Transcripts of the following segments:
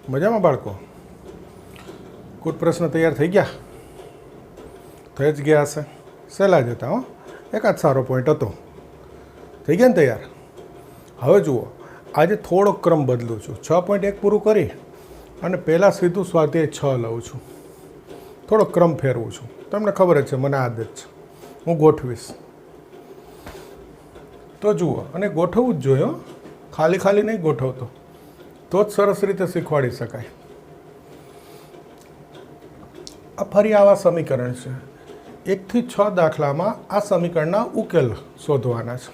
મજામાં બાળકો? કુટ પ્રશ્ન તૈયાર થઈ ગયા? થઈ જ ગયા હશે. સહેલા જ હતા હો, એકાદ સારો પોઈન્ટ હતો. થઈ ગયા ને તૈયાર? હવે જુઓ, આજે થોડોક ક્રમ બદલું છું. 6.1 પૂરું કરી અને પહેલાં સીધું સ્વાધ્યાય 6 લઉં છું. થોડોક ક્રમ ફેરવું છું. તમને ખબર જ છે, મને આદત છે. હું ગોઠવીશ તો જુઓ, અને ગોઠવવું જ જોઈએ. ખાલી ખાલી નહીં ગોઠવતો, તો જ સરસ રીતે શીખવાડી શકાય. આ ફરી આવા સમીકરણ છે. 1 થી 6 દાખલામાં આ સમીકરણના ઉકેલ શોધવાના છે.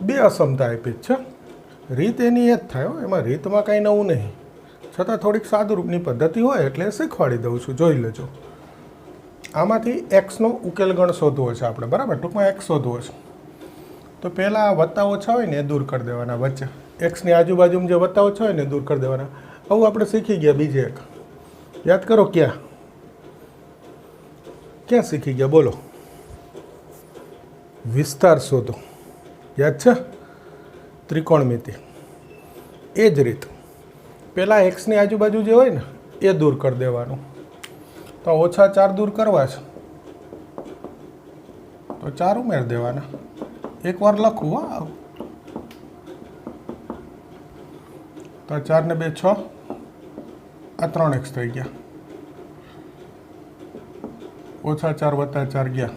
બે અસમતા આપી છે. રીત એની એ જ થાય, એમાં રીતમાં કાંઈ નવું નહીં. છતાં થોડીક સાદુરૂપની પદ્ધતિ હોય એટલે શીખવાડી દઉં છું. જોઈ લેજો. આમાંથી એક્સનો ઉકેલ ગણ શોધવો છે આપણે, બરાબર? ટૂંકમાં એક્સ શોધવો છે. તો પહેલાં વત્તા ઓછા હોય ને એ દૂર કરી દેવાના વચ્ચે. એક્સની આજુબાજુમાં જે વત્તા ઓછા હોય ને એ દૂર કરી દેવાના. આવું આપણે શીખી ગયા. બીજે એક યાદ કરો. ક્યાં શીખી ગયા બોલો? વિસ્તાર શોધો. યાદ છે? ત્રિકોણમિતિ. એ જ રીત પહેલાં એક્સની આજુબાજુ જે હોય ને એ દૂર કરી દેવાનું. તો -4 દૂર કરવા છે તો 4 ઉમેરી દેવાના. એકવાર લખું હા. તો 4 ને 2 6, આ 3x થઈ ગયા. -4 વત્તા 4 ગયા.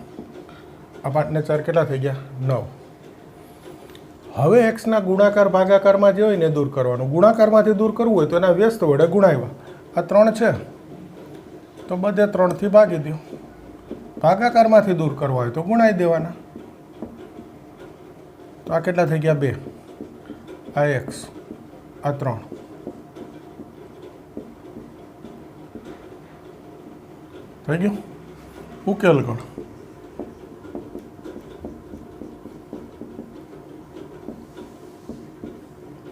આ 5 ને 4 કેટલા થઈ ગયા? 9. હવે એક્સના ગુણાકાર ભાગાકારમાં જે હોય ને એ દૂર કરવાનું. ગુણાકારમાંથી દૂર કરવું હોય તો એના વ્યસ્ત વડે ગુણાવ્યા. આ 3 છે તો બધે 3થી ભાગી દો. ભાગાકારમાંથી દૂર કરવા હોય તો ગુણાઈ દેવાના. તો આ કેટલા થઈ ગયા? 2. આ એક્સ, આ 3. થઈ ગયું? ઉકેલ ગણ.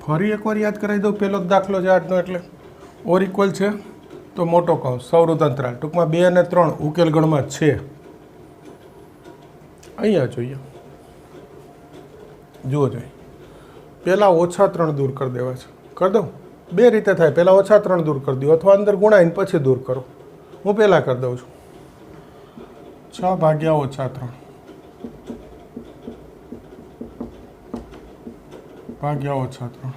ફરી એકવાર યાદ કરાવી દઉં. પહેલો જ દાખલો છે આજનો, એટલે ઓર ઇક્વલ છે તો મોટો કૌંસ સૌરૃત અંતરાલ. ટૂંકમાં 2 અને 3 ઉકેલ ગણમાં છે. અહીંયા જોઈએ, જુઓ જોઈએ. પહેલાં -3 દૂર કરી દેવા છે. કરી દઉં? બે રીતે થાય. પહેલાં -3 દૂર કરી દો અથવા અંદર ગુણાઈને પછી દૂર કરો. હું પહેલાં કરી દઉં છું. 6 ભાગ્યા -3 ભાગ્યા -3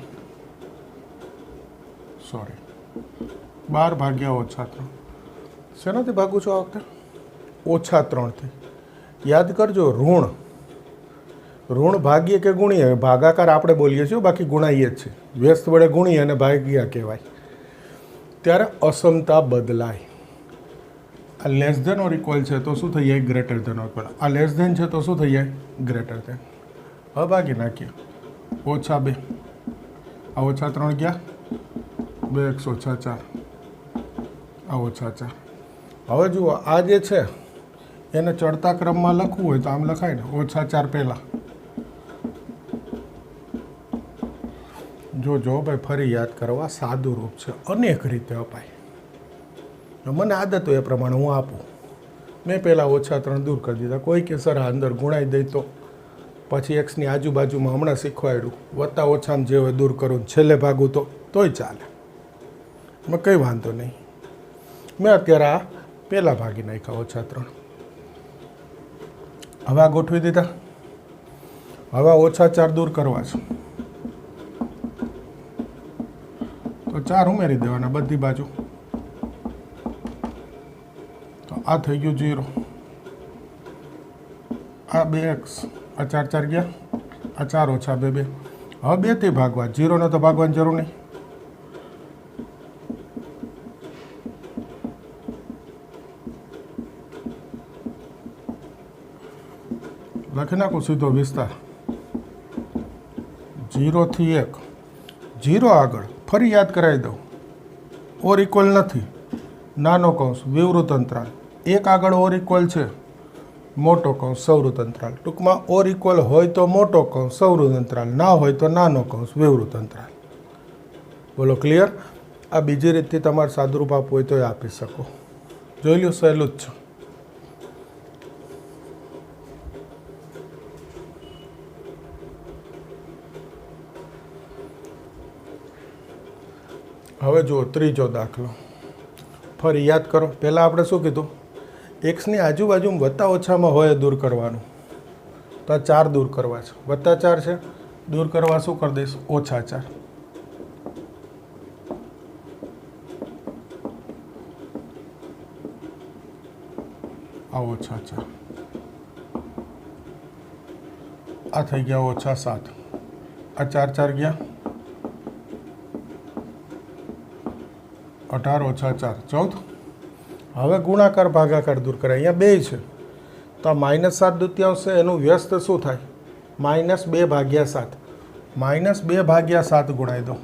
સોરી 12 ભાગ્યા -3. શેનાથી ભાગું છું આ વખતે? -3થી. યાદ કરજો, ઋણ ભાગીએ કે ગુણીએ, ભાગાકાર આપણે બોલીએ છીએ, બાકી ગુણાઈએ જ છે. વ્યસ્ત વડે ગુણીએ અને ભાગ્યા કહેવાય. ત્યારે અસમતા બદલાય. આ લેસ ધેન ઓર ઇક્વલ છે તો શું થઈ જાય? Greater than or equal. આ લેસ ધેન છે તો શું થઈ જાય? Greater than. હવે ભાગી નાખીએ. -2, આ -3 ગયા. 2x -4, આ -4. હવે જુઓ, આ જે છે એને ચડતા ક્રમમાં લખવું હોય તો આમ લખાય ને. -4 પહેલાં. જો ભાઈ, ફરી યાદ કરવા. સાદું રૂપ છે, અનેક રીતે અપાય. મને આદત હોય એ પ્રમાણે હું આપું. મેં પહેલાં -3 દૂર કરી દીધા. કોઈ કે સર અંદર ગુણાઈ દઈ તો પછી એક્સની આજુબાજુમાં હમણાં શીખવાડ્યું વત્તા ઓછામાં જે હોય દૂર કરું, છેલ્લે ભાગું તોય ચાલે. મેં કંઈ વાંધો નહીં. મેં અત્યારે આ પહેલાં ભાગી નાખ્યા -3. હવે આ ગોઠવી દીધા. હવે -4 દૂર કરવા છે તો 4 ઉમેરી દેવાના બધી બાજુ. તો આ થઈ ગયું 0. આ 2x, આ 4 ગયા. આ 4 - 2 2. હવે 2થી ભાગવા. 0 ને તો ભાગવાની જરૂર નહીં. લખી નાખું સીધો વિસ્તાર. 0 થી 1. 0 આગળ ફરી યાદ કરાવી દઉં. ઓર ઇક્વલ નથી, નાનો કૌંસ વિવૃત અંતરાલ. 1 આગળ ઓર ઇક્વલ છે, મોટો કૌંસ સૌરૃત અંતરાલ. ટૂંકમાં ઓર ઇક્વલ હોય તો મોટો કૌંસ સૌરૃત અંતરાલ, ના હોય તો નાનો કૌંસ વિવૃત અંતરાલ. બોલો ક્લિયર? આ બીજી રીતથી તમારે સાદુરૂપ આપવું હોય તો આપી શકો. જોઈ લ્યો, સહેલું જ છે. હવે જુઓ ત્રીજો દાખલો. ફરી યાદ કરો, પહેલાં આપણે શું કીધું? એક્સની આજુબાજુ વત્તા ઓછામાં હોય દૂર કરવાનું. તો આ 4 દૂર કરવા છે. +4 છે, દૂર કરવા શું કરી દઈશ? -4. આ -4. આ થઈ ગયા -7. આ 4 4 ગયા 18 - 4 14. હવે ગુણાકાર ભાગાકાર દૂર કરે. અહીંયા 2 છે તો આ -7 દૂત્યાંશ છે, એનું વ્યસ્ત શું થાય? -2/7. -2/7 ગુણાઈ દો.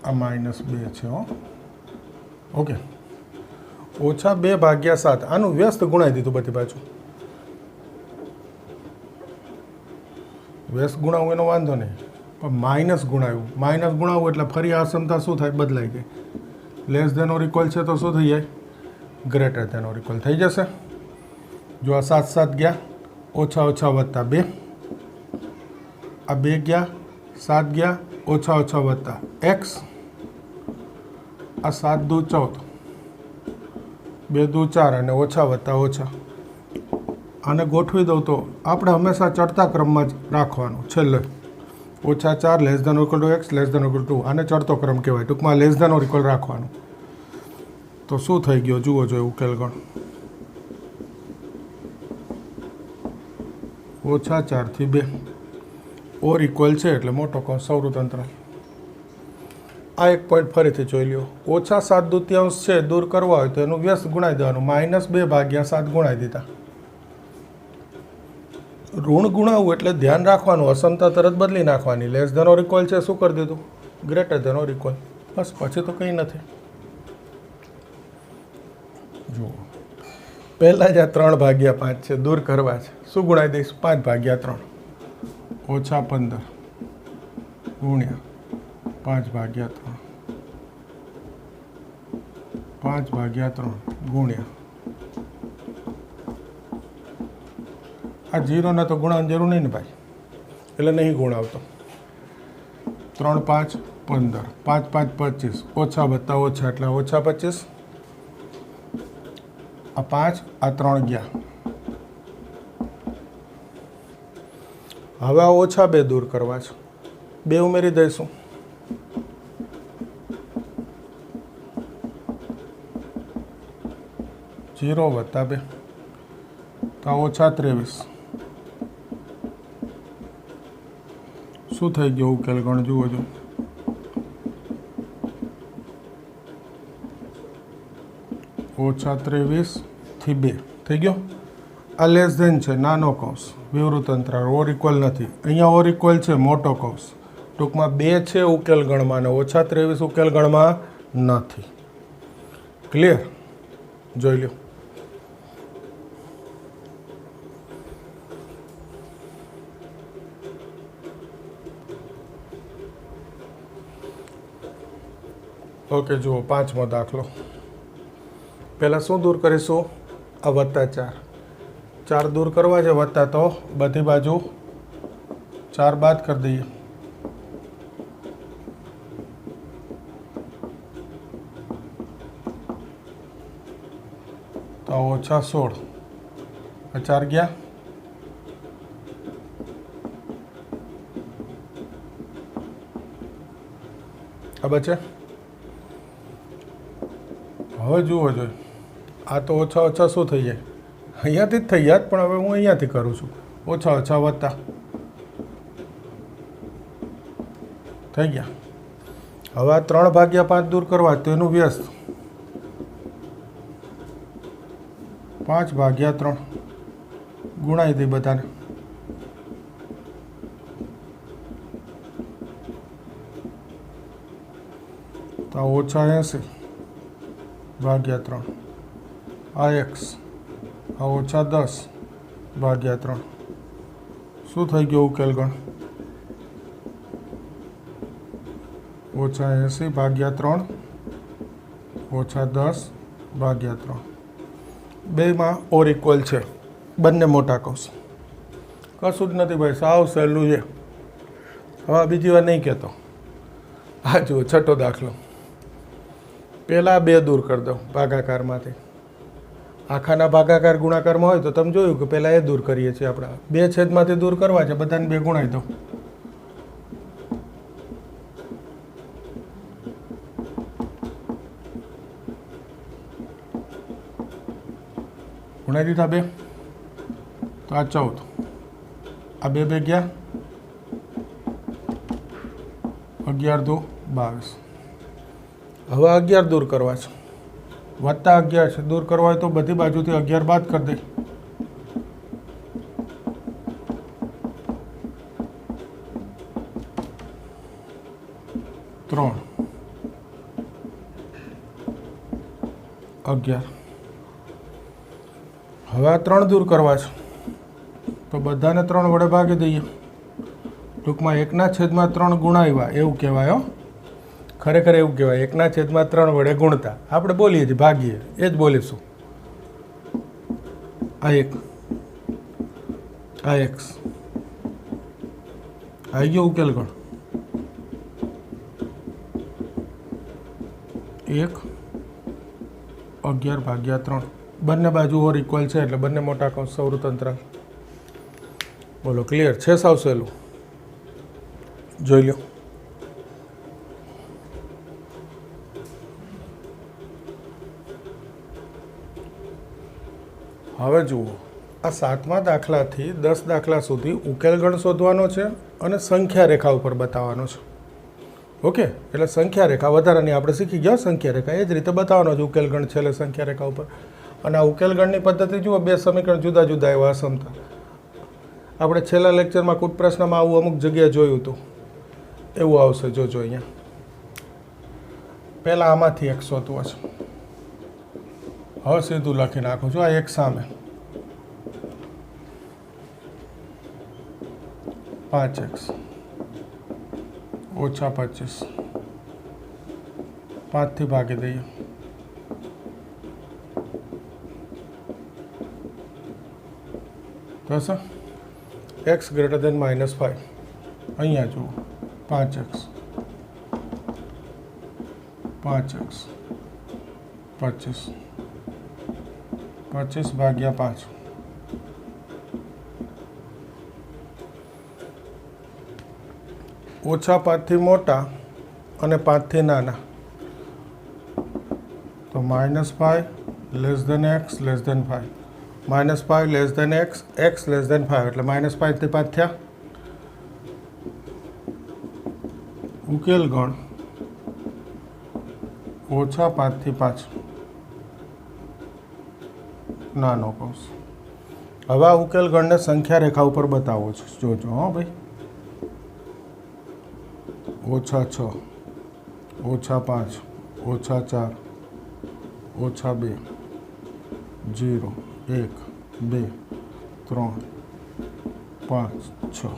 આ -2 છે હો. ઓકે, -2/7. આનું વ્યસ્ત ગુણાઈ દીધું બધી બાજુ. વ્યસ્ત ગુણાવું એનો વાંધો નહીં, પણ માઇનસ ગુણાવ્યું. માઇનસ ગુણાવવું એટલે ફરી આ ક્ષમતા શું થાય? બદલાઈ ગઈ. લેસ ધેન ઓર ઇક્વલ છે તો શું થઈ જાય? ગ્રેટર ધેન ઓર ઇક્વલ થઈ જશે. જો આ 7 7 ગયા, -+2. આ 2 ગયા, 7 ગયા, -+x. આ 7 દુ 14, 2 દુ 4 અને -+. આને ગોઠવી દઉં તો આપણે હંમેશા ચડતા ક્રમમાં જ રાખવાનું. છેલ્લે -4 less than or equal to x less than or equal to, આને ચડતો ક્રમ કહેવાય. ટૂંકમાં લેસ ધેન ઓર ઇક્વલ રાખવાનું. તો શું થઈ ગયો જુઓ જોઈએ ઉકેલ ગણ. -4 થી 2 ઓર ઇક્વલ છે એટલે મોટો કૌંસ સૌરત અંતરાલ. આ એક પોઈન્ટ ફરીથી જોઈ લ્યો. -7 દૂત્યાંશ છે, દૂર કરવા હોય તો એનું વ્યસ્ત ગુણાઈ દેવાનું. -2/7 ગુણાઈ દીધા. ઋણ ગુણાવવું એટલે ધ્યાન રાખવાનું, અસમતા તરત બદલી નાખવાની. લેસ ધેન ઓર ઇક્વલ છે, શું કરી દીધું? Greater than or equal. બસ, પછી તો કંઈ નથી. જુઓ, પહેલાં જ આ 3/5 છે, દૂર કરવા છે. શું ગુણાઈ દઈશ? 5/3. -15 ગુણ્યા 5/3. 5/3 ગુણ્યા આ 0 ને તો ગુણાવવાની જરૂર નહીં ને ભાઈ, એટલે નહીં ગુણાવતો. 3 5 15, 5 5 25, ઓછા વત્તા ઓછા એટલે -25. આ 5, આ 3 ગયા. હવે આ -2 દૂર કરવા છે. 2 ઉમેરી દઈશું. -0 + 2 તો -23. શું થઈ ગયું ઉકેલ ગણ જુઓ છો. -23 થી 2 થઈ ગયો. આ લેસ ધેન છે, નાનો કૌંસ, વિવૃત અંતરાળ, ઓર ઇક્વલ નથી. અહીંયા ઓર ઇક્વલ છે, મોટો કૌંસ. ટૂંકમાં 2 છે ઉકેલ ગણમાં અને -23 ઉકેલ ગણમાં નથી. ક્લિયર? જોઈ લો. ઓકે, જુઓ 5મો દાખલો. પહેલાં શું દૂર કરીશું? આ +4. 4 દૂર કરવા છે, વત્તા તો બધી બાજુ 4 બાદ કરી દઈએ. તો -16. આ 4 ગયા. આ બચે. હવે જુઓ જોઈએ, આ તો ઓછા શું થઈ જાય? અહીંયાથી જ થઈ જાય, પણ હવે હું અહીંયાથી કરું છું. ઓછા વત્તા થઈ ગયા. હવે આ 3/5 દૂર કરવા તો એનું વ્યસ્ત 5/3 ગુણાઈ દે બધાને. તો -80/3 આ x, આ -10/3. શું થઈ ગયો ઉકેલ ગણ? ઓછા 80 ભાગ્યા 3 ઓછા 10 ભાગ્યા 3 બેમાં ઓર ઇક્વલ છે, બંને મોટા કૌંસ. કશું જ નથી ભાઈ, સાવ સહેલું છે. હવે બીજી વાર નહીં કહેતો. આ જુઓ છઠ્ઠો દાખલો. પહેલાં 2 દૂર કરી દો ભાગાકારમાંથી. આખાના ભાગાકાર ગુણાકારમાં હોય તો તમે જોયું કે પહેલાં એ દૂર કરીએ છીએ આપણે. 2 છેદમાંથી દૂર કરવા છે, બધાને 2 ગુણાવી દો. ગુણાવી દીધા 2 તો આ 14. આ 2 2 ગયા 11 દો 22. હવે 11 દૂર કરવા છે, વત્તા 11 છે. દૂર કરવા હોય તો બધી બાજુથી 11 બાદ કરી દે. ત્રણ 11. હવે આ 3 દૂર કરવા છે તો બધાને 3 વડે ભાગી દઈએ. ટૂંકમાં 1/3 ગુણાવ્યા એવું કહેવાય. ખરેખર એવું કહેવાય, 1/3 વડે ગુણતા. આપણે બોલીએ છીએ ભાગીએ, એ જ બોલીશું. આ 1 આ x આવી ગયો ઉકેલ ગણ. 1 11 ભાગ્યા 3. બંને બાજુ ઓર ઇક્વલ છે એટલે બંને મોટા કૌંસ સૌવૃત્ત અંતરાલ. બોલો ક્લિયર છે? સાવ સહેલું. જોઈ લો. હવે જુઓ, આ 7મા દાખલાથી 10 દાખલા સુધી ઉકેલ ગણ શોધવાનો છે અને સંખ્યા રેખા ઉપર બતાવવાનો છે. ઓકે, એટલે સંખ્યા રેખા વધારાની આપણે શીખી ગયા. સંખ્યા રેખા એ જ રીતે બતાવવાનો છે ઉકેલ ગણ છેલ્લે સંખ્યા રેખા ઉપર. અને આ ઉકેલ ગણની પદ્ધતિ જુઓ, 2 સમીકરણ જુદા જુદા એવા અસમતા. આપણે છેલ્લા લેક્ચરમાં કોઈ પ્રશ્નમાં આવું અમુક જગ્યાએ જોયું હતું, એવું આવશે. જોજો અહીંયા પહેલાં આમાંથી એક શોધવો છે. હવે સીધું લખી નાખું છું. આ એક સામે 5x ઓછા 25. 5થી ભાગી દઈએ. થશે x ગ્રેટર દેન -5. અહીંયા જુઓ 5x 25 ભાગ્યા 5. ઓછા 5થી મોટા અને 5થી નાના તો -5 less than x less than 5. -5 less than x, x less than 5 એટલે -5 થી 5 થયા. ઉકેલ ગણ ઓછા 5 થી 5 નાનો કૌંસ. હવે આ ઉકેલ ગણને સંખ્યા રેખા ઉપર બતાવો છો. જોજો હો ભાઈ. ઓછા 6 ઓછા 5 ઓછા 4 ઓછા 2 0 1 2 3 5 6.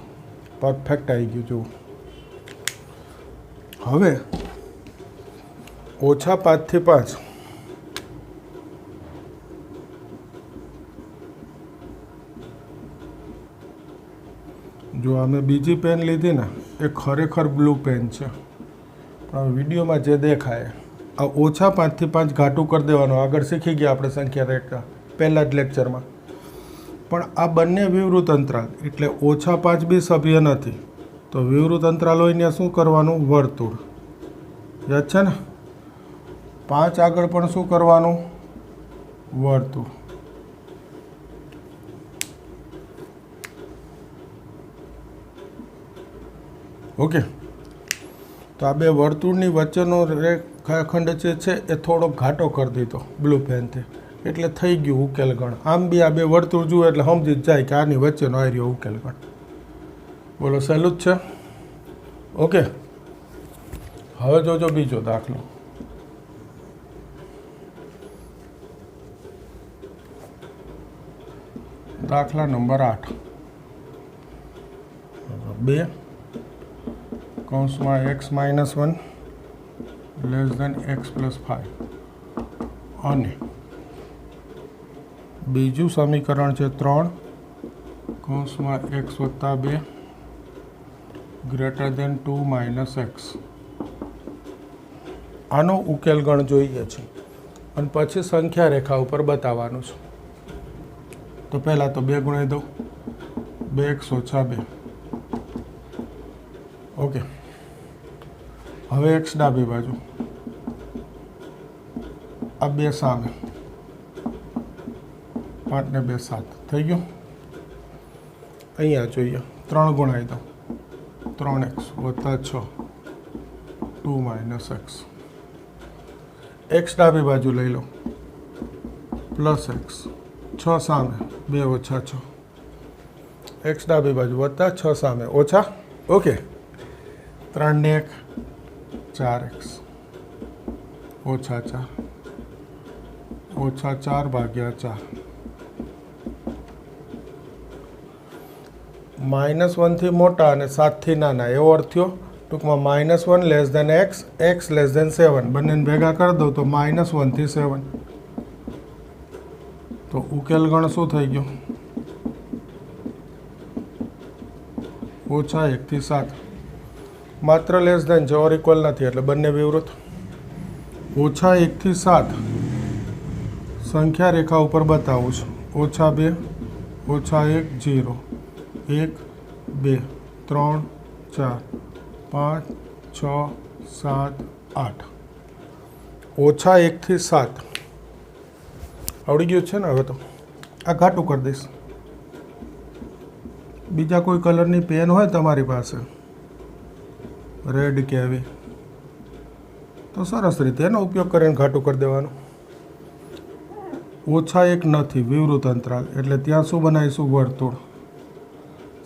પરફેક્ટ આવી ગયું. જુઓ હવે ઓછા 5 થી 5 જો અમે બીજી પેન લીધી ને એ ખરેખર બ્લુ પેન છે, પણ વિડીયોમાં જે દેખાય આ ઓછા 5 થી 5 ઘાટું કરી દેવાનું. આગળ શીખી ગયા આપણે સંખ્યા રેખા પહેલાં જ લેક્ચરમાં. પણ આ બંને વિવૃત અંતરાલ એટલે ઓછા 5 બી સભ્ય નથી, તો વિવૃત અંતરાલ હોય ત્યાં શું કરવાનું? વર્તુળ. યાદ છે ને? 5 આગળ પણ શું કરવાનું? વર્તુળ. ઓકે, તો આ બે વર્તુળની વચ્ચેનો રેખાખંડ જે છે એ થોડો ઘાટો કરી દીધો બ્લુ પેનથી, એટલે થઈ ગયું ઉકેલ ગણ. આમ બી આ બે વર્તુળ જુએ એટલે સમજી જ જાય કે આની વચ્ચેનો આ રહ્યો ઉકેલ ગણ. બોલો સહેલું જ છે. ઓકે, હવે જોજો બીજો દાખલો. દાખલા નંબર 8. 2 કૌંસમાં x -1 less than x plus 5 અને બીજું સમીકરણ છે 3 કૌંસમાં એક્સ વત્તા 2 ગ્રેટર દેન 2 માઇનસ એક્સ. આનો ઉકેલ ગણ જોઈએ છે અને પછી સંખ્યા રેખા ઉપર બતાવવાનું છે. તો પહેલાં તો 2 ગુણાઈ દઉં, 2x ઓછા 2. ઓકે, હવે એક્સ ડાબી બાજુ, આ 2 સામે, 5 ને 2 7 થઈ ગયું. અહીંયા જોઈએ 3 ગુણાઈ દો, 3x વત્તા 6 2 માઇનસ એક્સ. એક્સ ડાબી બાજુ લઈ લો, પ્લસ એક્સ, 6 સામે 2 ઓછા 6, એક્સ ડાબી બાજુ વત્તા 6 સામે ઓછા. ઓકે, 3 ને 1 4x ઓછા 4 ઓછા 4 ભાગ્યા 4. -1 થી મોટા અને 7 થી નાના એવો અર્થ થયો. ટૂંકમાં -1 less than x, x less than 7, બંનેને ભેગા કરી દો તો -1 થી 7. તો ઉકેલ ગણ શું થઈ ગયો? -1 થી 7. માત્ર લેસ દેન છે, ઓર ઇક્વલ નથી એટલે બંને વિવૃત. -1 થી 7 સંખ્યા રેખા ઉપર બતાવું છું. -2 -1 0 1 2 3 4 5 6 7 8. -1 થી 7 આવડી ગયું છે ને? હવે તો આ ઘાટું કરી દઈશ. બીજા કોઈ કલરની પેન હોય તમારી પાસે, રેડ કે એવી, તો સરસ રીતે એનો ઉપયોગ કરીને ઘાટું કરી દેવાનું. -1 નથી, વિવૃત અંતરાલ, એટલે ત્યાં શું બનાવીશું? વર્તુળ.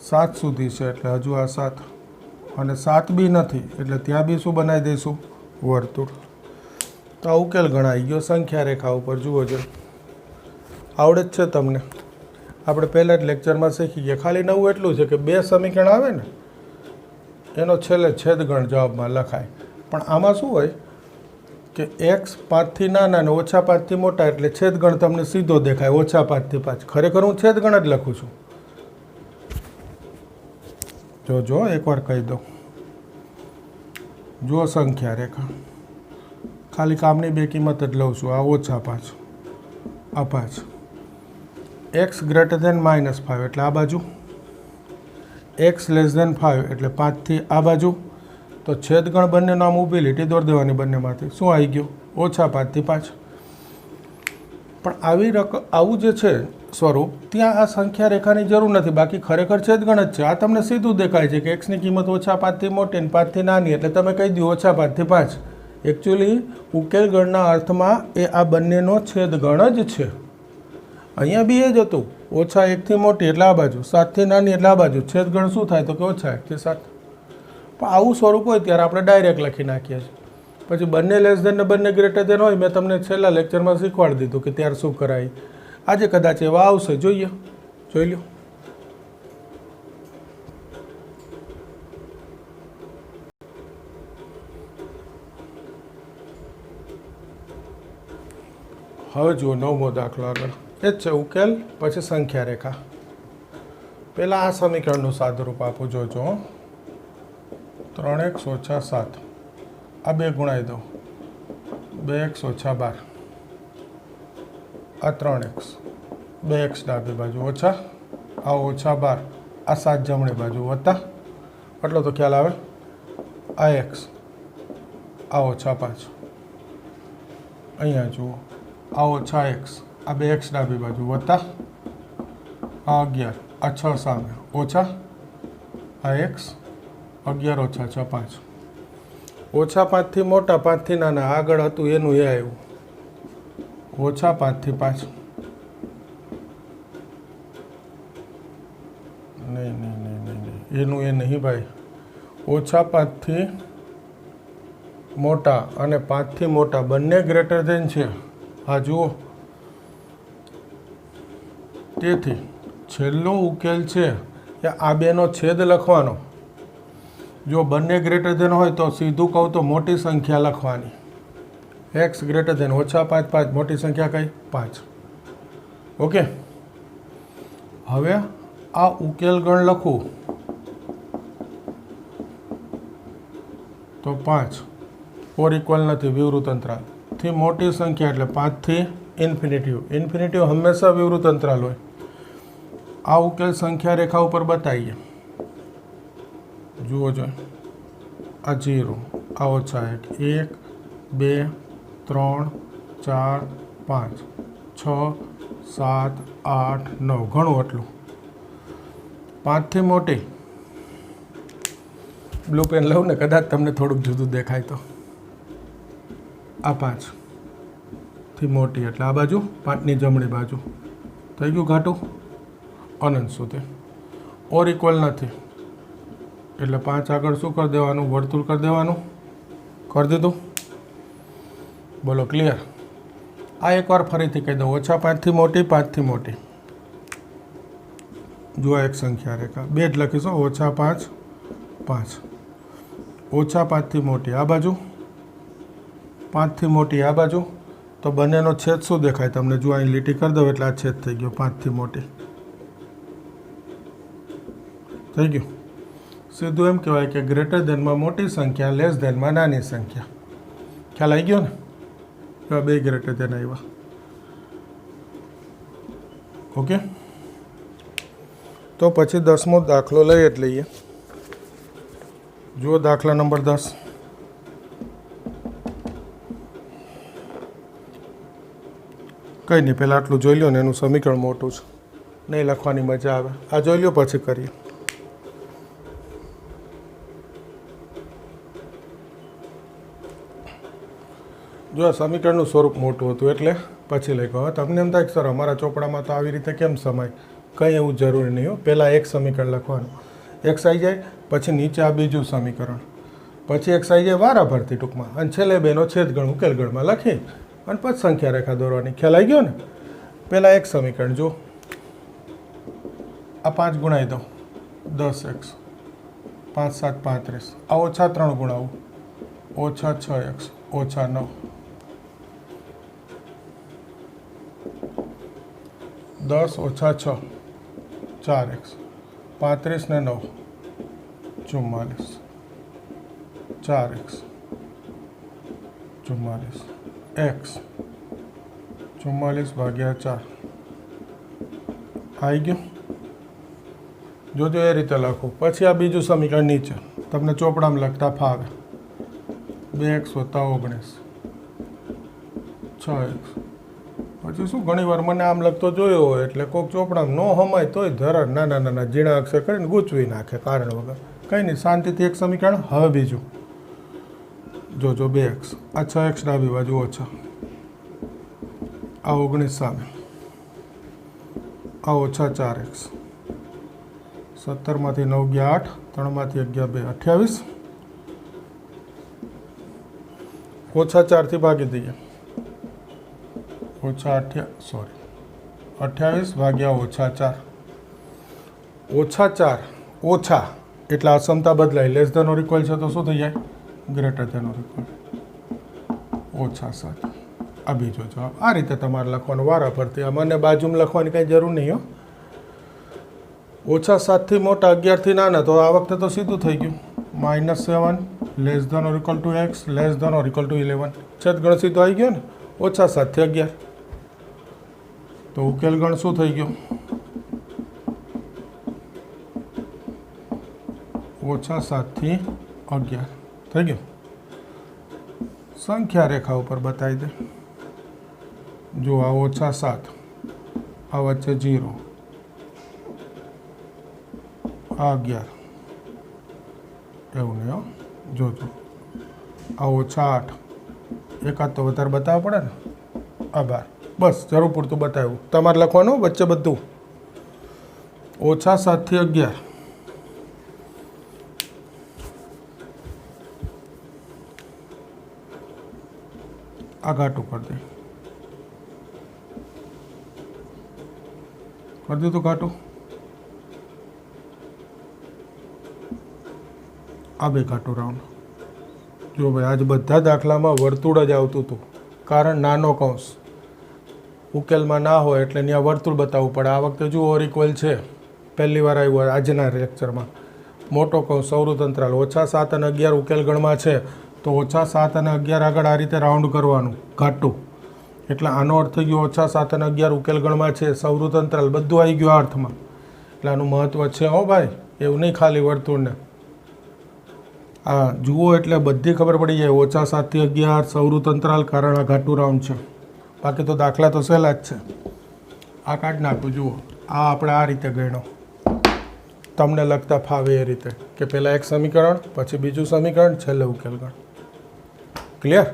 7 સુધી છે એટલે હજુ આ 7, અને 7 બી નથી એટલે ત્યાં બી શું બનાવી દઈશું? વર્તુળ. તો આ ઉકેલ ગણાઈ ગયો સંખ્યા રેખા ઉપર. જુઓ જો આવડે જ છે તમને, આપણે પહેલાં જ લેક્ચરમાં શીખી ગયા. ખાલી નવું એટલું છે કે 2 સમીકરણ આવે ને એનો છેલ્લે છેદગણ જવાબમાં લખાય. પણ આમાં શું હોય કે એક્સ 5 થી નાના અને ઓછા 5 થી મોટા એટલે છેદગણ તમને સીધો દેખાય, ઓછા 5 થી 5. ખરેખર હું છેદગણ જ લખું છું. જો એકવાર કહી દઉં, જો સંખ્યા રેખા, ખાલી કામની 2 કિંમત જ લઉં છું. આ ઓછા 5, આ 5. એક્સ ગ્રેટર દેન -5 એટલે આ બાજુ, એક્સ લેસ દેન 5 એટલે 5 થી આ બાજુ. તો છેદગણ બંનેનો આમ ઊભી લીટી દોર દેવાની બંનેમાંથી. શું આવી ગયું? ઓછા 5 થી 5. પણ આવું જે છે સ્વરૂપ, ત્યાં આ સંખ્યા રેખાની જરૂર નથી. બાકી ખરેખર છેદગણ જ છે. આ તમને સીધું દેખાય છે કે એક્સની કિંમત ઓછા 5 થી મોટી અને 5 થી નાની, એટલે તમે કહી દો ઓછા 5 થી 5. એકચ્યુઅલી ઉકેલ ગણના અર્થમાં એ આ બંનેનો છેદગણ જ છે. અહીંયા બી એ જ હતું, -1 થી મોટી એટલે આ બાજુ, 7 થી નાની એટલે આ બાજુ. છેદગણ શું થાય? તો કે -1 થી 7. પણ આવું સ્વરૂપ હોય ત્યારે આપણે ડાયરેક્ટ લખી નાખીએ છીએ. પછી બંને લેસ દેન ને બંને ગ્રેટર દેન હોય, મેં તમને છેલ્લા લેક્ચરમાં શીખવાડી દીધું કે ત્યારે શું કરાય. આજે કદાચ એવા આવશે, જોઈ લો. હવે જુઓ 9મો દાખલો આગળ. એ જ છે ઉકેલ, પછી સંખ્યા રેખા. પહેલાં આ સમીકરણનું સાદુરૂપ આપું, જોજો. 3x ઓછા 7, આ 2 ગુણાઈ દો, 2x ઓછા 12, આ 3x, 2x ડાબી બાજુ ઓછા, આ ઓછા 12, આ 7 જમણી બાજુ વત્તા, એટલો તો ખ્યાલ આવે. આ x, આ ઓછા 5, અહીંયા જુઓ, આ ઓછા x, આ 2x ડાબી બાજુ વત્તા, આ 11, આ 6 સામે ઓછા, આ x, 11 ઓછા 6 5. ઓછા 5 થી મોટા, 5 થી નાના, આગળ હતું એનું એ આવ્યું. ઓછા 5 થી 5. નહીં, એનું એ નહીં ભાઈ. ઓછા 5 થી મોટા અને 5 થી મોટા બંને ગ્રેટર દેન છે. હા જુઓ, તેથી છેલ્લો ઉકેલ છે એ આ બેનો છેદ લખવાનો. જો બંને ગ્રેટર દેન હોય તો સીધું કહું તો મોટી સંખ્યા લખવાની. एक्स ग्रेटर देन -5 5 मोटी संख्या कई 5। ओके, हवे आ उकेल गण लखूँ तो 5 और इक्वल नहीं विवृत अंतराल थी मोटी संख्या एटले 5 थी इन्फिनिटिव। इन्फिनिटिव हमेशा विवृत अंतराल होय। आ उकेल संख्या रेखा पर बताइए, जुओ जो आ 0 आ -1 1 2 3 4 5 6 7 8 9 घणुं एटलुं 5 थी मोटी। ब्लू पेन लઉં ને કદાચ તમને થોડુંક જુદું દેખાય તો આ 5 થી મોટી એટલે આ બાજુ 5 ની જમણી બાજુ થઈ ગયું ઘાટું અનંત સુધી ઓર ઇક્વલ નથી એટલે 5 આગળ શું કરી દેવાનું વર્તુળ કરી દેવાનું કરી દીધું। બોલો ક્લિયર। આ એકવાર ફરીથી કહી દઉં -5 થી મોટી 5 થી મોટી જો એક સંખ્યા રેખા બે જ લખીશું -5 5 -5 થી મોટી આ બાજુ 5 થી મોટી આ બાજુ તો બંનેનો છેદ શું દેખાય તમને જો અહીં લીટી કરી દઉં એટલે આ છેદ થઈ ગયો 5 થી મોટી થઈ ગયું। સીધું એમ કહેવાય કે ગ્રેટર દેનમાં મોટી સંખ્યા લેસ દેનમાં નાની સંખ્યા। ખ્યાલ આવી ગયો ને બે ગ્રેટર દેન આવ્યા। ઓકે, તો પછી 10મો દાખલો લઈ લઈએ। જુઓ દાખલા નંબર 10। કંઈ નહીં, પહેલાં આટલું જોઈ લો ને એનું સમીકરણ મોટું છે નહીં લખવાની મજા આવે। આ જોઈ લો પછી કરીએ। જો સમીકરણનું સ્વરૂપ મોટું હતું એટલે પછી લખ્યો। હવે તમને એમ થાય કે સર અમારા ચોપડામાં તો આવી રીતે કેમ સમાય? કંઈ એવું જરૂરી નહીં હો। પહેલાં એક સમીકરણ લખવાનું, એક્સ આવી જાય પછી નીચે આ બીજું સમીકરણ, પછી એક્સ આવી જાય વારાફરતી ટૂંકમાં, અને છેલ્લે બેનો છેદગણ ઉકેલગણમાં લખી અને પછી સંખ્યા રેખા દોરવાની। ખ્યાલ આવી ગયો ને? પહેલાં એક સમીકરણ જો આ 5 ગુણાવી દો 10x 5 7 35 આ -3 ગુણાવું -6x -9 10 -6 4x 35 ને 9 44 4x 44 x 44 ભાગ્યા 4 આવી ગયું। જોજો એ રીતે લખો। પછી આ બીજું સમીકરણ નીચે તમને ચોપડામાં લખતા ફાવે 2x + 19 6x। પછી શું ઘણી વાર મને આમ લખતો જોયો હોય એટલે કોઈક ચોપડામાં ન હમાય તોય ધરાર નાના નાના ઝીણા અક્ષર કરીને ગૂંચવી નાખે કારણ વગર। કંઈ નહીં, શાંતિથી એક સમીકરણ। હવે બીજું જોજો 2x આ 6x ડાબી બાજુ ઓછા આ 19 સામે આ -4x 17 માંથી 9 ગયા 8 3 માંથી 1 ગયા 2 28 -4 થી ભાગી દઈએ -28 ભાગ્યા -4 -4 ઓછા એટલે આ સમતા બદલાય। લેસ ધેન ઓર ઇક્વલ છે તો શું થઈ જાય? Greater than or equal -7। આ બીજો જવાબ। આ રીતે તમારે લખવાનું વારા ફરતી, આમાં બાજુમાં લખવાની કંઈ જરૂર નહીં હો। -7 થી મોટા 11 થી નાના તો આ વખતે તો સીધું થઈ ગયું -7 less than or equal to x less than or equal to 11 છેદગણ સીધો આવી ગયો ને -7 થી 11 તો ઉકેલ ગણ શું થઈ ગયો? -7 થી 11 થઈ ગયું। સંખ્યા રેખા ઉપર બતાવી દે। જો આ -7 આ વચ્ચે 0 આ 11 એવું નહીં હો। જોજો આ -8 એકાદ તો વધારે બતાવવા પડે ને આ 12 બસ જરૂર પૂરતું બતાવ્યું। તમારે લખવાનું વચ્ચે બધું -7 થી 11 આ ઘાટું કરી દીધું ઘાટું। આ બે ઘાટું રાઉન્ડ। જો ભાઈ આજ બધા દાખલામાં વર્તુળ જ આવતું હતું। કારણ નાનો કૌંસ ઉકેલમાં ના હોય એટલે ત્યાં વર્તુળ બતાવવું પડે. આ વખતે જુઓ ઓરિકોઇલ છે, પહેલી વાર આવ્યું આજના લેક્ચરમાં. મોટો કૌંસ અવરોધ અંતરાલ -7 અને 11 ઉકેલ ગણમાં છે તો -7 અને 11 આગળ આ રીતે રાઉન્ડ કરવાનું ઘાટું, એટલે આનો અર્થ થઈ ગયો -7 અને 11 ઉકેલ ગણમાં છે, અવરોધ અંતરાલ બધું આવી ગયું આ અર્થમાં. એટલે આનું મહત્વ છે હો ભાઈ, એવું નહીં ખાલી વર્તુળને. આ જુઓ એટલે બધી ખબર પડી જાય. -7 થી 11 અવરોધ અંતરાલ, કારણ આ ઘાટું રાઉન્ડ છે. બાકી તો દાખલા તો સહેલા જ છે. આ કાઢ નાખું. જુઓ આ આપણે આ રીતે ગણ્યો, તમને લગતા ફાવે એ રીતે કે પહેલાં એક સમીકરણ, પછી બીજું સમીકરણ, છેલ્લે ઉકેલ ગણ. ક્લિયર?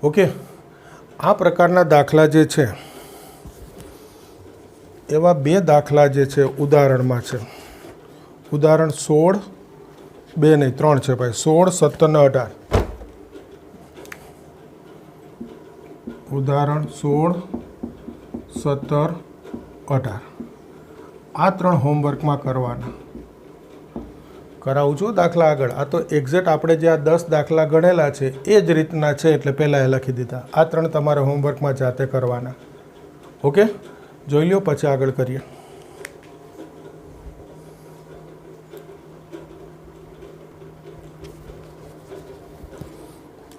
ઓકે. આ પ્રકારના દાખલા જે છે એવા 2 દાખલા જે છે ઉદાહરણમાં છે. ઉદાહરણ 16, 2 નહીં 3 છે ભાઈ, 16, 17 ને 18. ઉદાહરણ 16, 17, 18 આ 3 હોમવર્કમાં કરવાના. કરાવું છું દાખલા આગળ. આ તો એક્ઝેક્ટ આપણે જે આ 10 દાખલા ગણેલા છે એ જ રીતના છે, એટલે પહેલાં એ લખી દીધા. આ 3 તમારે હોમવર્કમાં જાતે કરવાના. ઓકે, જોઈ લો પછી આગળ કરીએ.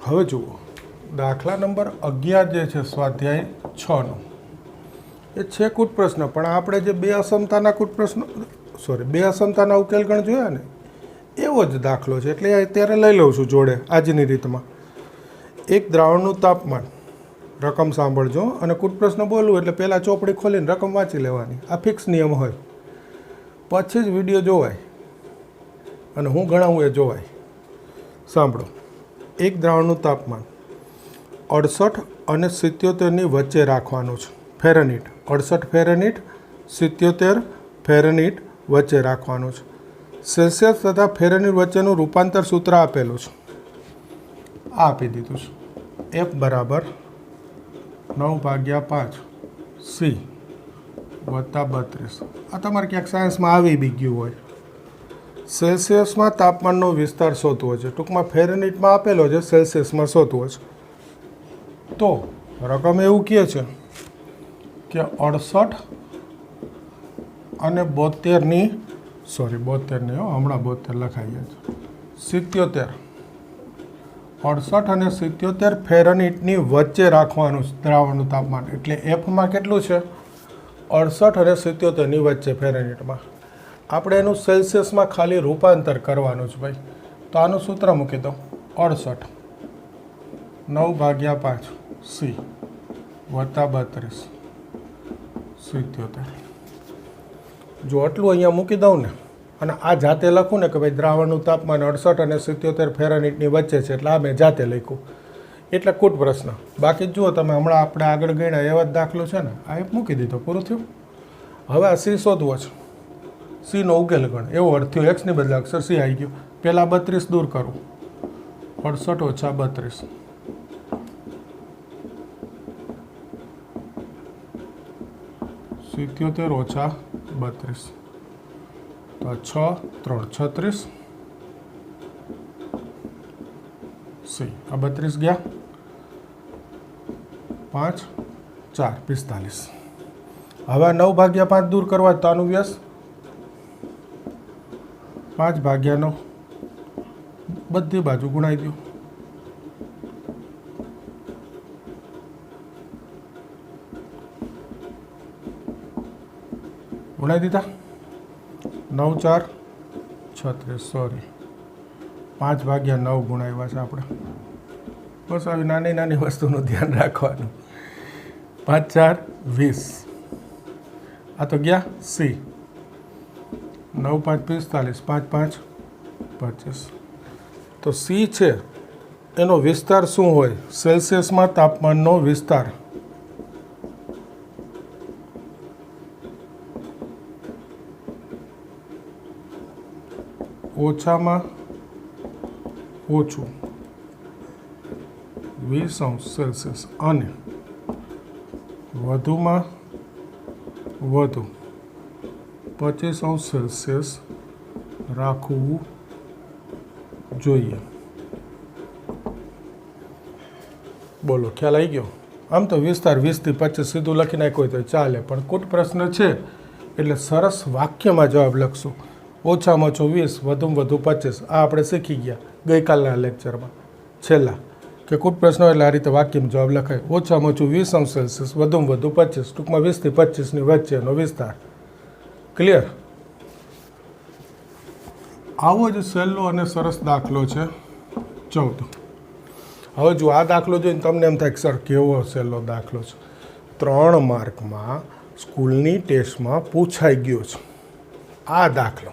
હવે જુઓ દાખલા નંબર 11 જે છે સ્વાધ્યાય 6નો, એ છે કૂટ પ્રશ્ન, પણ આપણે જે 2 અસમતાના કૂટ પ્રશ્ન 2 અસમતાના ઉકેલ ગણ જોયા ને એવો જ દાખલો છે, એટલે અત્યારે લઈ લઉં છું જોડે આજની રીતમાં. એક દ્રાવણનું તાપમાન, રકમ સાંભળજો, અને કૂટ પ્રશ્ન બોલવું એટલે પહેલાં ચોપડી ખોલીને રકમ વાંચી લેવાની. આ ફિક્સ નિયમ હોય, પછી જ વિડીયો જોવાય અને હું ગણાવું એ જોવાય. સાંભળો. એક દ્રાવણનું તાપમાન 68 અને 77ની વચ્ચે રાખવાનું છે. ફેરનહીટ 68 ફેરનહીટ, 77 ફેરનહીટ વચ્ચે રાખવાનું છે. સેલ્સિયસ તથા ફેરનહીટ વચ્ચેનું રૂપાંતર સૂત્ર આપેલું છે. આ આપી દીધું છે. F બરાબર 9/5 C વત્તા 32. આ તમારે ક્યાંક સાયન્સમાં આવી બી ગયું હોય. સેલ્સિયસમાં તાપમાનનો વિસ્તાર શોધવો છે, ટૂંકમાં ફેરનહીટમાં આપેલો છે, સેલ્સિયસમાં શોધવો છે. તો રકમ એવું કહે છે કે 68 અને 72ની, સોરી 72 નહીં હો, હમણાં 72 લખાઈએ છે, 77, 68 અને 77 ફેરનહીટની વચ્ચે રાખવાનું દ્રાવણનું તાપમાન. એટલે એફમાં કેટલું છે? 68 અને 77ની વચ્ચે ફેરનહીટમાં. આપણે એનું સેલ્સિયસમાં ખાલી રૂપાંતર કરવાનું છે ભાઈ. તો આનું સૂત્ર મૂકી દો. 68 9/5 C વત્તા 32 77. જો આટલું અહીંયા મૂકી દઉં ને, અને આ જાતે લખું ને કે ભાઈ દ્રાવણનું તાપમાન 68 અને 77 ફેરનહીટની વચ્ચે છે, એટલે આ મેં જાતે લખ્યું. એટલે કૂટ પ્રશ્ન. બાકી જુઓ તમે, હમણાં આપણે આગળ ગણ્યા એવા જ દાખલો છે ને, આ એક મૂકી દીધો, પૂરું થયું. હવે આ સી શોધવો છે. સીનો ઉકેલ ગણ, એવો અર્થ થયો. એક્સની બદલે અક્ષર સી આવી ગયો. પહેલાં 32 દૂર કરું. 68 ઓછા 32 77 ઓછા 32 તો 6 3 36 સી. આ 32 ગયા, 5 4 45. હવે 9/5 દૂર કરવા તો આનું વ્યસ્ત 5/9 બધી બાજુ ગુણાઈ દો. ગુણાઈ દીધા. 9 4 36, સોરી 5/9 ગુણાવ્યા છે આપણે. બસ આવી નાની નાની વસ્તુનું ધ્યાન રાખવાનું. 5 4 20. આ તો ગયા સી. 9 5 45, 5 5 25. તો સી છે એનો વિસ્તાર શું હોય? સેલ્સિયસમાં તાપમાનનો વિસ્તાર. ઓછામાં ઓછું 20°C અને વધુમાં વધુ 25°C રાખવું જોઈએ. બોલો, ખ્યાલ આવી ગયો? આમ તો વિસ્તાર 20 થી 25 સીધું લખી નાખ્યું હોય તો ચાલે, પણ કૂટ પ્રશ્ન છે એટલે સરસ વાક્યમાં જવાબ લખશું. ઓછામાં ઓછું 20, વધુમાં વધુ 25. આ આપણે શીખી ગયા ગઈકાલના લેક્ચરમાં છેલ્લા, કે કૂટ પ્રશ્ન એટલે આ રીતે વાક્યમાં જવાબ લખાય. ઓછામાં ઓછું 20°C, વધુમાં વધુ 25, ટૂંકમાં 20 થી 25ની વચ્ચેનો વિસ્તાર. ક્લિયર? આવો જ સહેલો અને સરસ દાખલો છે 14. હવે જો આ દાખલો જોઈને તમને એમ થાય કે સર કેવો સહેલો દાખલો છે. 3 માર્કમાં સ્કૂલની ટેસ્ટમાં પૂછાઈ ગયો છે આ દાખલો.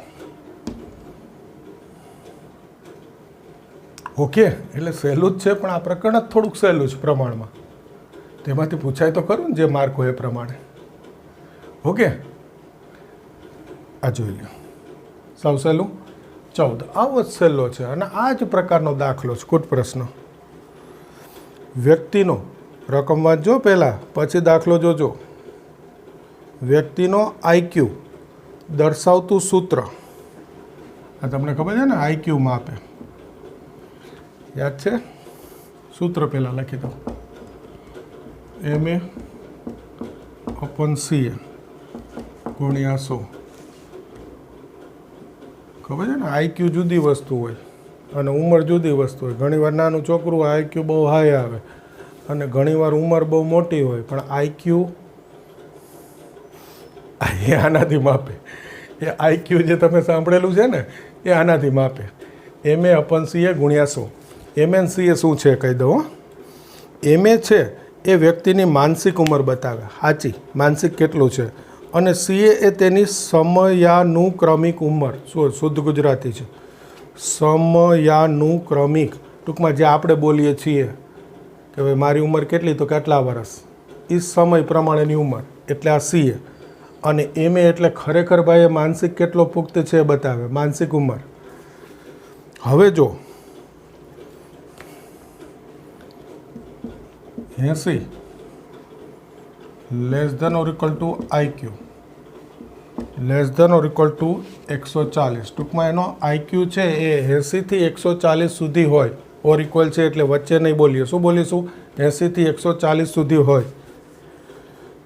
ઓકે, એટલે સહેલું જ છે, પણ આ પ્રકરણ જ થોડુંક સહેલું છે પ્રમાણમાં. તેમાંથી પૂછાય તો ખરું ને જે માર્ક હોય એ પ્રમાણે. ઓકે, આ જોઈ લો, સૌ સહેલું 14. આવો જ સહેલો છે અને આ જ પ્રકારનો દાખલો છે કૂટ પ્રશ્ન. વ્યક્તિનો રકમ વાંચજો પહેલાં, પછી દાખલો જોજો. વ્યક્તિનો IQ દર્શાવતું સૂત્ર. આ તમને ખબર છે ને, IQ માપે, યાદ છે? સૂત્ર પહેલાં લખી દો. MA/CA ગુણ્યા 100. ખબર છે ને, IQ જુદી વસ્તુ હોય અને ઉંમર જુદી વસ્તુ હોય. ઘણીવાર નાનું છોકરું IQ બહુ હાઈ આવે અને ઘણીવાર ઉંમર બહુ મોટી હોય, પણ IQ એ આનાથી માપે. એ IQ જે તમે સાંભળેલું છે ને, એ આનાથી માપે. MA/CA ગુણ્યા 100. MA અને CA શું છે કહી દઉં. MA છે એ વ્યક્તિની માનસિક ઉંમર બતાવે, સાચી માનસિક કેટલું છે, અને CA એ તેની સમયાનુક્રમિક ઉંમર. શું શુદ્ધ ગુજરાતી છે? સમયાનુક્રમિક, ટૂંકમાં જે આપણે બોલીએ છીએ કે ભાઈ મારી ઉંમર કેટલી, તો કેટલા વર્ષ, એ સમય પ્રમાણેની ઉંમર, એટલે આ CA. અને MA એટલે ખરેખર ભાઈ માનસિક કેટલો પુખ્ત છે એ બતાવે, માનસિક ઉંમર. હવે જો 80 less than or equal to IQ less than or equal to 140. ટૂંકમાં એનો IQ છે એ 80 થી 140 સુધી હોય. ઓર ઇક્વલ છે એટલે વચ્ચે નહીં બોલીએ. શું બોલીશું? 80 થી 140 સુધી હોય.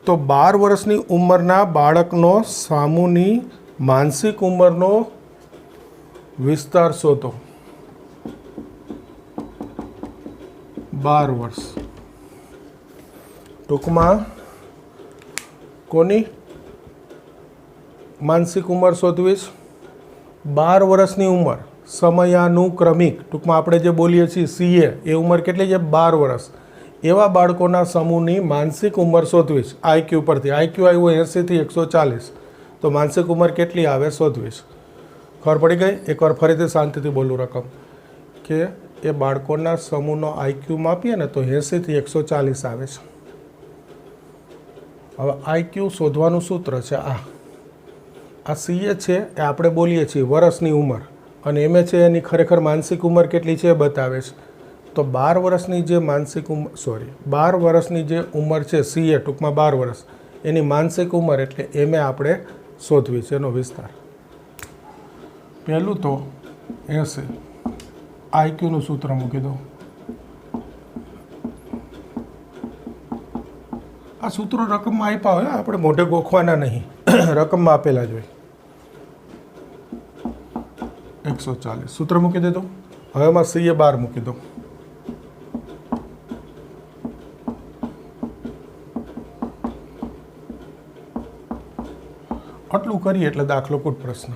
તો 12 વર્ષની ઉંમરના બાળકનો સામુની માનસિક ઉંમરનો વિસ્તાર શોધો. 12 વર્ષ. ટૂંકમાં કોની માનસિક ઉંમર શોધવીશ? 12 વર્ષની ઉંમર સમયાનુક્રમિક. ટૂંકમાં આપણે જે બોલીએ છીએ CA, એ ઉંમર કેટલી છે? 12 વર્ષ. એવા બાળકોના સમૂહની માનસિક ઉંમર શોધવીશ IQ પરથી. IQ આવ્યું 80 થી 140, તો માનસિક ઉંમર કેટલી આવે શોધવીશ. ખબર પડી ગઈ? એકવાર ફરીથી શાંતિથી બોલું રકમ, કે એ બાળકોના સમૂહનો IQ માપીએ ને તો 80 થી 140 આવે છે. હવે IQ શોધવાનું સૂત્ર છે આ CA છે એ આપણે બોલીએ છીએ વર્ષની ઉંમર, અને MA છે એની ખરેખર માનસિક ઉંમર કેટલી છે એ બતાવે છે. તો 12 વર્ષની જે માનસિક ઉંમર 12 વર્ષની જે ઉંમર છે CA, ટૂંકમાં 12 વર્ષ, એની માનસિક ઉંમર એટલે MA આપણે શોધવી છે, એનો વિસ્તાર. પહેલું તો 80 IQનું સૂત્ર મૂકી દો. આ સૂત્રો રકમમાં આપ્યા હોય, આપણે મોઢે ગોખવાના નહીં, રકમમાં આપેલા જ હોય. 140 સૂત્ર મૂકી દીધું. હવે એમાં CA 12 મૂકી દો. આટલું કરીએ એટલે દાખલો કૂટ પ્રશ્ન.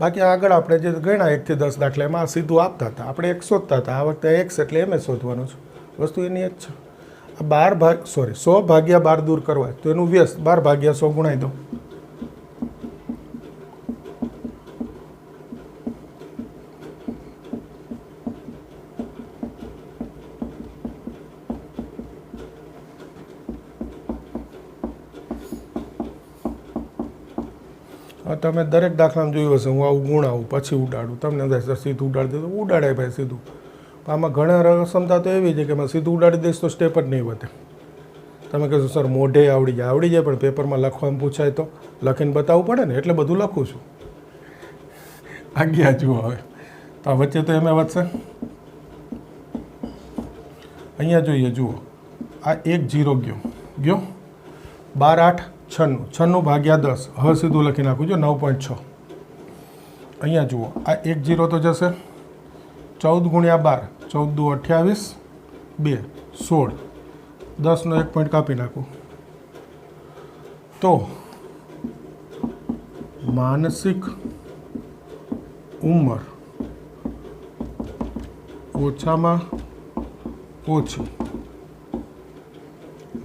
બાકી આગળ આપણે જે ગણ્યા 1 થી 10 દાખલા, એમાં સીધું આપતા હતા, આપણે 1 શોધતા હતા. આ વખતે X એટલે MA શોધવાનું છે. વસ્તુ એની જ છે. 100 ભાગ્યા 12 દૂર કરવા, તો એનું વ્યસ્ત 12 ભાગ્યા 100 ગુણાઈ દો. તમે દરેક દાખલામાં જોયું હશે, હું આવું ગુણાવું પછી ઉડાડું. તમને અંદર સીધું ઉડાડી દે તો ઉડાડાય ભાઈ સીધું. આમાં ઘણા રસમતા તો એવી છે કે મેં સીધું ઉડાડી દઈશ તો સ્ટેપ જ નહીં વધે. તમે કહેશો સર મોઢે આવડી જાય, પણ પેપરમાં લખવામાં પૂછાય તો લખીને બતાવવું પડે ને, એટલે બધું લખું છું. આગળ જુઓ. હવે તો આ વચ્ચે તો એમ વધશે. અહીંયા જોઈએ, જુઓ આ 1 0 ગયો 12 8 96 96 ભાગ્યા 10 હવે સીધું લખી નાખું છું 9.6 અહીંયા જુઓ આ 1 0 તો જશે 14 ગુણ્યા 12 14 દુ 28 2 16 10નો 1 પોઈન્ટ કાપી નાખું તો માનસિક ઉંમર ઓછામાં ઓછી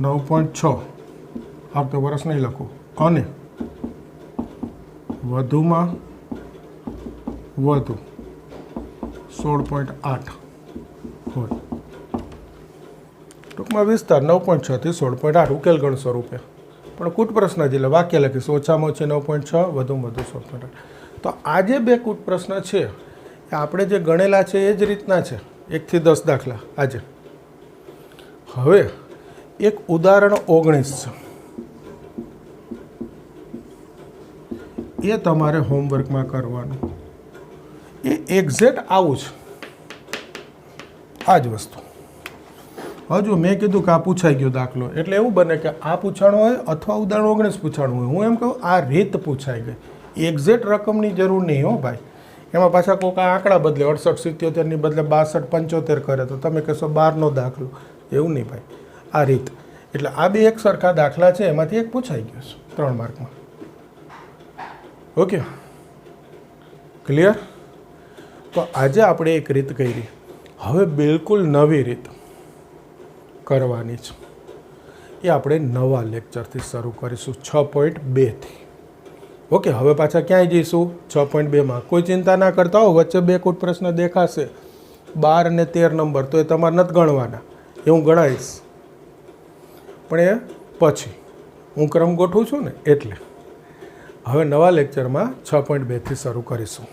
9.6 આવતો વર્ષ નહીં લખું અને વધુમાં વધુ 16.8 હોય ટૂંકમાં વિસ્તાર 9.6 થી 16.8 ઉકેલ ગણસો રૂપિયા પણ કૂટ પ્રશ્ન જ એટલે વાક્ય લખીશ ઓછામાં ઓછી 9.6 વધુમાં વધુ 16.8 તો આ જે બે કૂટ પ્રશ્ન છે એ આપણે જે ગણેલા છે એ જ રીતના છે 1 થી 10 દાખલા આજે હવે એક ઉદાહરણ 19 છે એ તમારે હોમવર્કમાં કરવાનું એ એક્ઝેક્ટ આવું છે આ જ વસ્તુ હજુ મેં કીધું કે આ પૂછાઈ ગયો દાખલો એટલે એવું બને કે આ પૂછાણું હોય અથવા ઉદાહરણ 19 પૂછાણું હોય હું એમ કહું આ રીત પૂછાઈ ગઈ એક્ઝેક્ટ રકમની જરૂર નહીં હો ભાઈ એમાં પાછા કોઈક આંકડા બદલે 68 77ની બદલે 62 75 કરે તો તમે કહેશો 12નો દાખલો એવું નહીં ભાઈ આ રીત એટલે આ બે એક સરખા દાખલા છે એમાંથી એક પૂછાઈ ગયો છે 3 માર્કમાં ઓકે ક્લિયર તો આજે આપણે એક રીત કરી હવે બિલકુલ નવી રીત કરવાની છે એ આપણે નવા લેક્ચરથી શરૂ કરીશું 6.2 થી ઓકે હવે પાછા ક્યાંય જઈશું 6.2માં કોઈ ચિંતા ના કરતા હો વચ્ચે બે કૂટ પ્રશ્ન દેખાશે 12 અને 13 નંબર તો એ તમારે નથી ગણવાના એ હું ગણાવીશ પણ એ પછી હું ક્રમ ગોઠવું છું ને એટલે હવે નવા લેક્ચરમાં 6.2 થી શરૂ કરીશું